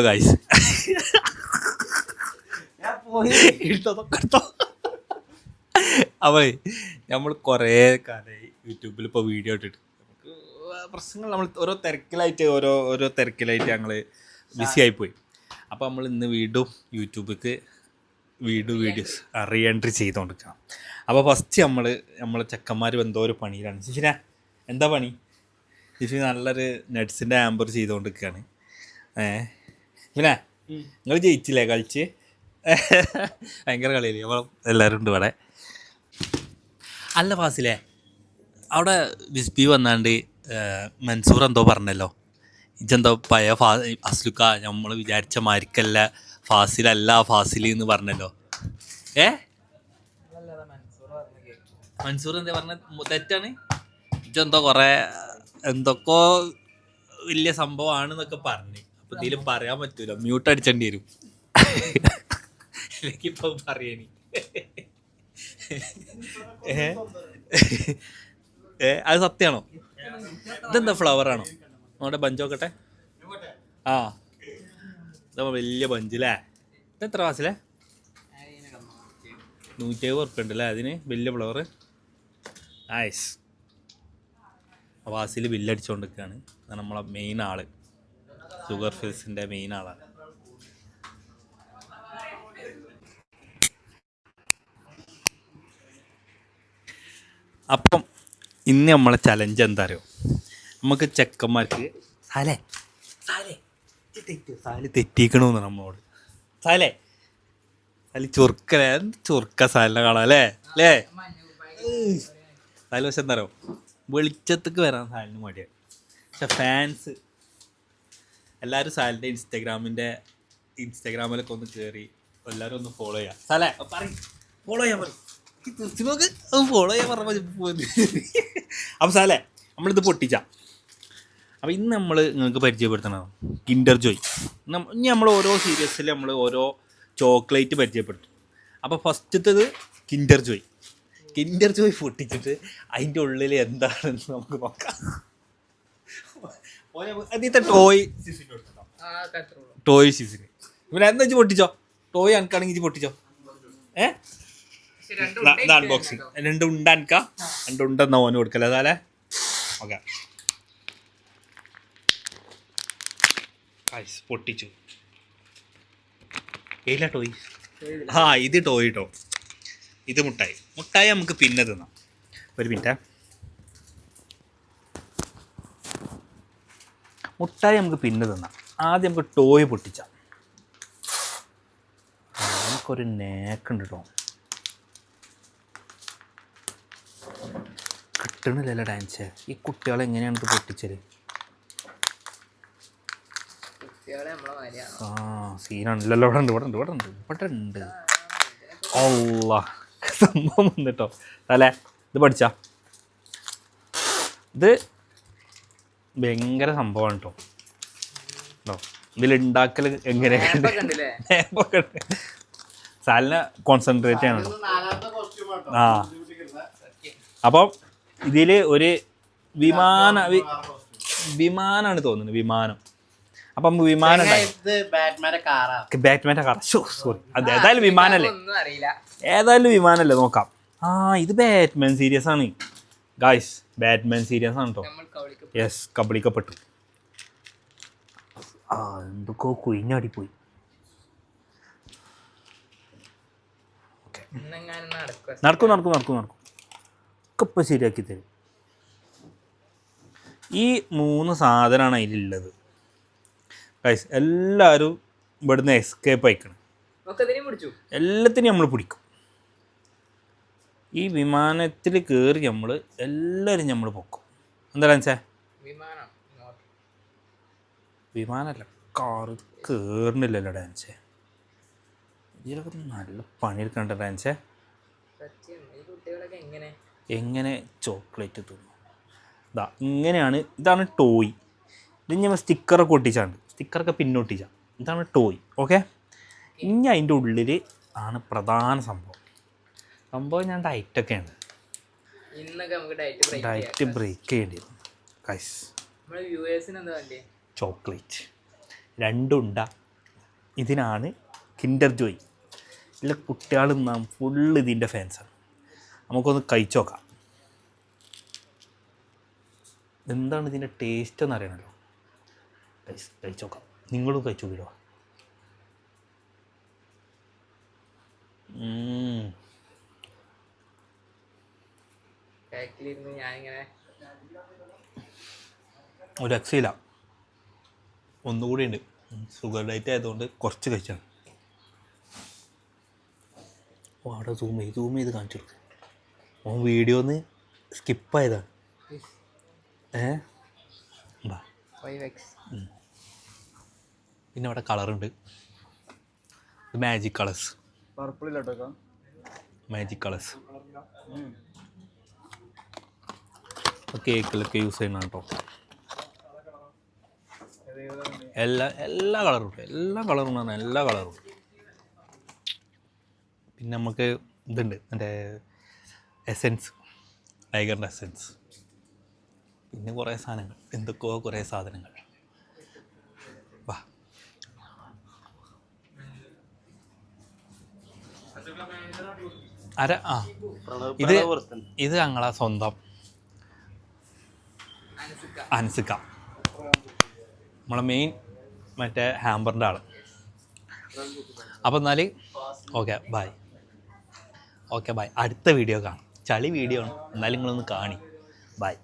Guys അപ്പോൾ നമ്മൾ കുറേ കാലമായി യൂട്യൂബിൽ ഇപ്പോൾ വീഡിയോ ഇട്ടിട്ട് നമുക്ക് പ്രശ്നങ്ങൾ നമ്മൾ ഓരോ തിരക്കിലായിട്ട് ഞങ്ങൾ ബിസി ആയിപ്പോയി. അപ്പോൾ നമ്മൾ ഇന്ന് വീണ്ടും യൂട്യൂബിലേക്ക് വീഡിയോസ് റീ എൻട്രി ചെയ്തുകൊണ്ടിരിക്കാം. അപ്പോൾ ഫസ്റ്റ് നമ്മളെ ചെക്കന്മാർ എന്തോ ഒരു പണിയിലാണ്. ശിശിന എന്താ പണി? ശിശു നല്ലൊരു നട്ട്സിൻ്റെ ആംബർ ചെയ്തുകൊണ്ടിരിക്കുകയാണ്. പിന്നെ നിങ്ങൾ ജയിച്ചില്ലേ കളിച്ച്? ഭയങ്കര കളിയില്ലേ? അപ്പോൾ എല്ലാവരും ഉണ്ട് ഇവിടെ. അല്ല ഫാസിലേ, അവിടെ വിസ്ബി വന്നാണ്ട് മൻസൂർ എന്തോ പറഞ്ഞല്ലോ, ഇജെന്തോ പഴയ അസ്ലുക്ക നമ്മൾ വിചാരിച്ച മാരിക്കല്ല ഫാസിലല്ല ഫാസിൽ എന്ന് പറഞ്ഞല്ലോ. മൻസൂർ എന്താ പറഞ്ഞ തെറ്റാണ്? ഇജെന്തോ കുറേ എന്തൊക്കെ വലിയ സംഭവമാണെന്നൊക്കെ പറഞ്ഞു. അപ്പോൾ ഇതിലും പറയാൻ പറ്റൂല, മ്യൂട്ട് അടിച്ചേണ്ടി വരും. എനിക്കിപ്പോൾ പറയണി അത് സത്യമാണോ? ഇതെന്താ ഫ്ലവറാണോ? നമ്മുടെ ബഞ്ച് നോക്കട്ടെ. ആ ഇതാ വലിയ ബഞ്ച് അല്ലേ? ഇതെത്ര ക്ലാസ്സിലെ? 170 ഉറുപ്പ്യ ഉണ്ടല്ലേ അതിന്, വലിയ ഫ്ലവർ. നൈസ്. വാസിൽ ബില്ലടിച്ചുകൊണ്ടിരിക്കുകയാണ്. നമ്മളെ മെയിൻ ആള്, ഷുഗർ ഫിൽസിൻ്റെ മെയിൻ ആളാണ്. അപ്പം ഇന്ന് നമ്മളെ ചലഞ്ച് എന്താ അറിയോ? നമുക്ക് ചെക്കന്മാർക്ക് സാലേ തെറ്റിക്കണമെന്ന് നമ്മളോട്. സാലേ ചുരുക്ക സാലിനെ കാണാം അല്ലേ? സാല് പക്ഷെ എന്താ അറിയോ, വെളിച്ചത്തേക്ക് വരാൻ സാലിന് മടിയാണ്. പക്ഷെ ഫാൻസ് എല്ലാവരും സാലിൻ്റെ ഇൻസ്റ്റാഗ്രാമിലൊക്കെ ഒന്ന് കയറി എല്ലാവരും ഒന്ന് ഫോളോ ചെയ്യാം. സാലേ ഫോളോ ചെയ്യാൻ പറയും. ഫോളോ ചെയ്യാൻ പറഞ്ഞ. അപ്പം സാലേ നമ്മളിത് പൊട്ടിച്ച. അപ്പം ഇന്ന് നമ്മൾ നിങ്ങൾക്ക് പരിചയപ്പെടുത്തണം കിൻഡർ ജോയ്. ഇനി നമ്മൾ ഓരോ സീരീസിൽ നമ്മൾ ഓരോ ചോക്ലേറ്റ് പരിചയപ്പെടുത്തും. അപ്പോൾ ഫസ്റ്റത്തേത് കിൻഡർ ജോയ് പൊട്ടിച്ചിട്ട് അതിൻ്റെ ഉള്ളിൽ എന്താണെന്ന് നമുക്ക് നോക്കാം. അതിൻ്റെ ടോയ് സിസിന് ഇവനെ എന്താ വെച്ച് പൊട്ടിച്ചോ? ടോയ് അനക്കാണെങ്കിൽ പൊട്ടിച്ചോ. അൺബോക്സിങ് 2 ഉണ്ട അനക്കാം, 2 ഉണ്ടെന്ന ഓന് കൊടുക്കല്ലേ അതാലേ? ഓക്കെ, പൊട്ടിച്ചു. ഏല ടോയ്. ഇത് ടോയ് കേട്ടോ, ഇത് മുട്ടായി നമുക്ക് പിന്നെ തിന്നാം. ഒരു മിനിറ്റ്, മുട്ടായി നമുക്ക് പിന്നെ തിന്നാം. ആദ്യം നമുക്ക് ടോയ് പൊട്ടിച്ചാം. നമുക്കൊരു നേക്കുണ്ട് കേട്ടോ, കിട്ടണില്ലല്ലോ ഡാൻസ്. ഈ കുട്ടികളെ എങ്ങനെയാണ് ഇത് പൊട്ടിച്ചത്? സീനാണല്ലോ. ഇവിടെ ഉണ്ട്. അല്ലാ, സംഭവം വന്നിട്ടോ അല്ലേ? ഇത് പഠിച്ചാ ഇത് ഭയങ്കര സംഭവമാണ് കേട്ടോ. ഇതിലുണ്ടാക്കൽ എങ്ങനെയൊക്കെ സാലിനെ കോൺസെൻട്രേറ്റ് ചെയ്യണം കേട്ടോ. അപ്പം ഇതിൽ ഒരു വിമാനമാണ് തോന്നുന്നത്, വിമാനം. അപ്പം വിമാനം ബാറ്റ്മാൻ്റെ കാർ. സോറി, അത് ഏതായാലും വിമാനല്ലേ നോക്കാം. ഇത് ബാറ്റ്മാൻ സീരീസ് ആണ് ഗായ്സ്, ബാറ്റ്മാൻ സീരീസ് ആണ് കേട്ടോ. യെസ്, കബളിക്കപ്പെട്ടു. എന്തൊക്കെയോ കുഴിഞ്ഞാടിപ്പോയി. ഓക്കെ, നടക്കും ഒക്കെ ഇപ്പം ശരിയാക്കി തരും. ഈ 3 സാധനമാണ് അതിലുള്ളത് ഗൈസ്. എല്ലാവരും ഇവിടുന്ന് എസ്കേപ്പ് അയക്കണം. എല്ലാത്തിനും നമ്മൾ പിടിക്കും. ഈ വിമാനത്തിൽ കയറി എല്ലാവരും നമ്മൾ പൊക്കും. എന്താ ഡാൻസേ? വിമാനമല്ല, കാറ് കയറുന്നില്ലല്ലോ ഡാൻസേ. ഇതിലൊക്കെ നല്ല പണിയെടുക്കണ്ട ഡാൻസേ. എങ്ങനെ ചോക്ലേറ്റ് തിന്നു? ഇങ്ങനെയാണ്. ഇതാണ് ടോയ്. ഇത് നമ്മൾ സ്റ്റിക്കറൊക്കെ ഒട്ടിച്ചാണ്ട്, സ്റ്റിക്കറൊക്കെ പിന്നൊട്ടിച്ചാൽ ഇതാണ് ടോയ്. ഓക്കെ, ഇനി അതിൻ്റെ ഉള്ളിൽ ആണ് പ്രധാന സംഭവം. ഞാൻ ഡയറ്റൊക്കെയാണ്, ഡയറ്റ് ബ്രേക്ക് ചെയ്യേണ്ടി വരും ഗൈസ്. ചോക്ലേറ്റ് 2 ഉണ്ട ഇതിനാണ് കിൻഡർ ജോയ്. ഇല്ല കുട്ടികളും നാം ഫുള്ള് ഇതിൻ്റെ ഫാൻസാണ്. നമുക്കൊന്ന് കഴിച്ചു നോക്കാം. എന്താണ് ഇതിൻ്റെ ടേസ്റ്റ് എന്ന് അറിയണമല്ലോ. കഴിച്ചു നോക്കാം. നിങ്ങളും കഴിച്ചു നോക്കിയോ? ഒരു രക്ഷയില്ല. ഒന്നുകൂടി ഉണ്ട്. ഷുഗർ ഡയറ്റ് ആയതുകൊണ്ട് കുറച്ച് കഴിച്ചാണ്. ഓ അവിടെ സൂം ചെയ്ത് കാണിച്ചു കൊടുക്കുക. ഓൻ വീഡിയോന്ന് സ്കിപ്പായതാണ്. പിന്നെ അവിടെ കളറുണ്ട്. Magic colours. മാജിക് കളേഴ്സ് കേക്കിലൊക്കെ യൂസ് ചെയ്യണം കേട്ടോ. എല്ലാ കളറും എല്ലാ കളറും. പിന്നെ നമുക്ക് ഇതുണ്ട് മറ്റേ എസെൻസ്, ടൈഗറിൻ്റെ എസെൻസ്. പിന്നെ കുറേ സാധനങ്ങൾ, എന്തൊക്കെയോ കുറേ സാധനങ്ങൾ. വാ ഇത് ഞങ്ങളെ സ്വന്തം അൻസിക്ക, നമ്മളെ മെയിൻ മറ്റേ ഹാമ്പറിൻ്റെ ആൾ. അപ്പോൾ എന്നാൽ ഓക്കെ ബൈ. അടുത്ത വീഡിയോ കാണാം. ചളി വീഡിയോ ആണ്, എന്നാലും നിങ്ങളൊന്ന് കാണി. ബൈ.